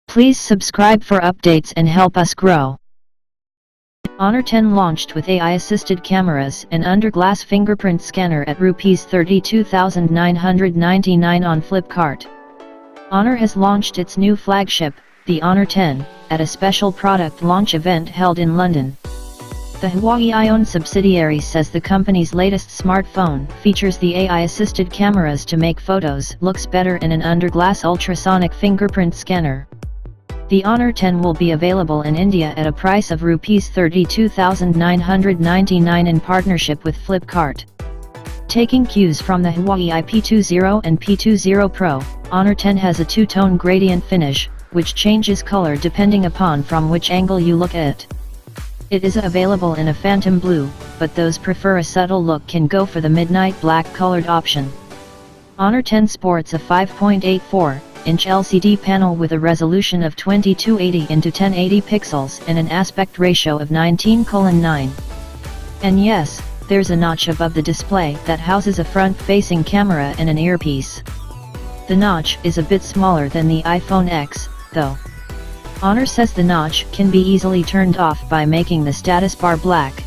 Please subscribe for updates and help us grow. Honor 10 launched with AI-assisted cameras and under-glass fingerprint scanner at Rs 32,999 on Flipkart. Honor has launched its new flagship, the Honor 10, at a special product launch event held in London. The Huawei-owned subsidiary says the company's latest smartphone features the AI-assisted cameras to make photos looks better in an under-glass ultrasonic fingerprint scanner. The Honor 10 will be available in India at a price of Rs 32,999 in partnership with Flipkart. Taking cues from the Huawei P20 and P20 Pro, Honor 10 has a two-tone gradient finish, which changes color depending upon from which angle you look at it. It is available in a phantom blue, but those prefer a subtle look can go for the midnight black colored option. Honor 10 sports a 5.84-inch LCD panel with a resolution of 2280 x 1080 pixels and an aspect ratio of 19:9. And yes, there's a notch above the display that houses a front-facing camera and an earpiece. The notch is a bit smaller than the iPhone X, though. Honor says the notch can be easily turned off by making the status bar black.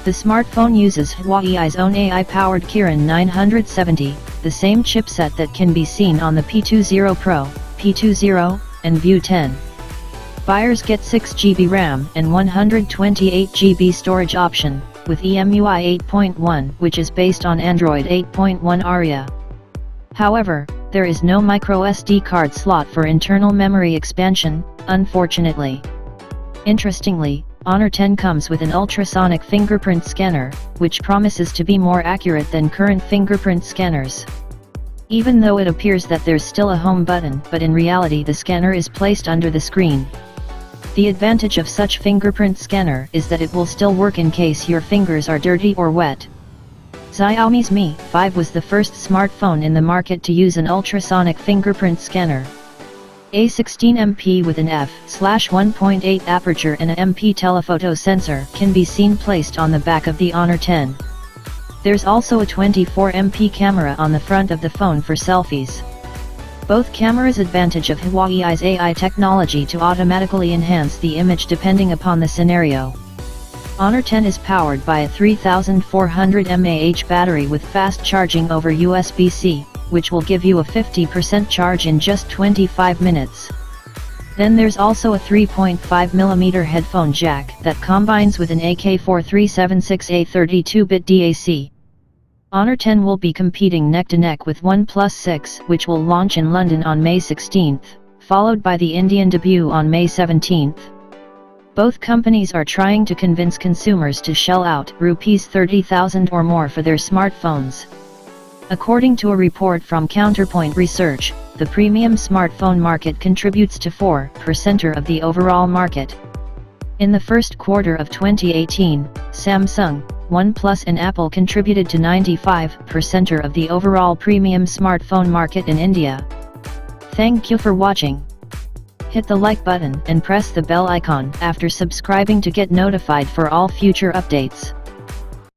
The smartphone uses Huawei's own AI-powered Kirin 970, the same chipset that can be seen on the P20 Pro, P20, and View 10. Buyers get 6GB RAM and 128GB storage option, with EMUI 8.1, which is based on Android 8.1 Aria. However, there is no microSD card slot for internal memory expansion, unfortunately. Interestingly, Honor 10 comes with an ultrasonic fingerprint scanner, which promises to be more accurate than current fingerprint scanners. Even though it appears that there's still a home button, but in reality the scanner is placed under the screen. The advantage of such fingerprint scanner is that it will still work in case your fingers are dirty or wet. Xiaomi's Mi 5 was the first smartphone in the market to use an ultrasonic fingerprint scanner. A 16MP with an f/1.8 aperture and a MP telephoto sensor can be seen placed on the back of the Honor 10. There's also a 24MP camera on the front of the phone for selfies. Both cameras advantage of Huawei's AI technology to automatically enhance the image depending upon the scenario. Honor 10 is powered by a 3400 mAh battery with fast charging over USB-C, which will give you a 50% charge in just 25 minutes. Then there's also a 3.5mm headphone jack that combines with an AK4376A 32-bit DAC. Honor 10 will be competing neck-to-neck with OnePlus 6, which will launch in London on May 16th, followed by the Indian debut on May 17th. Both companies are trying to convince consumers to shell out Rs 30,000 or more for their smartphones. According to a report from Counterpoint Research, the premium smartphone market contributes to 4% of the overall market. In the first quarter of 2018, Samsung, OnePlus and Apple contributed to 95% of the overall premium smartphone market in India. Thank you for watching. Hit the like button and press the bell icon after subscribing to get notified for all future updates.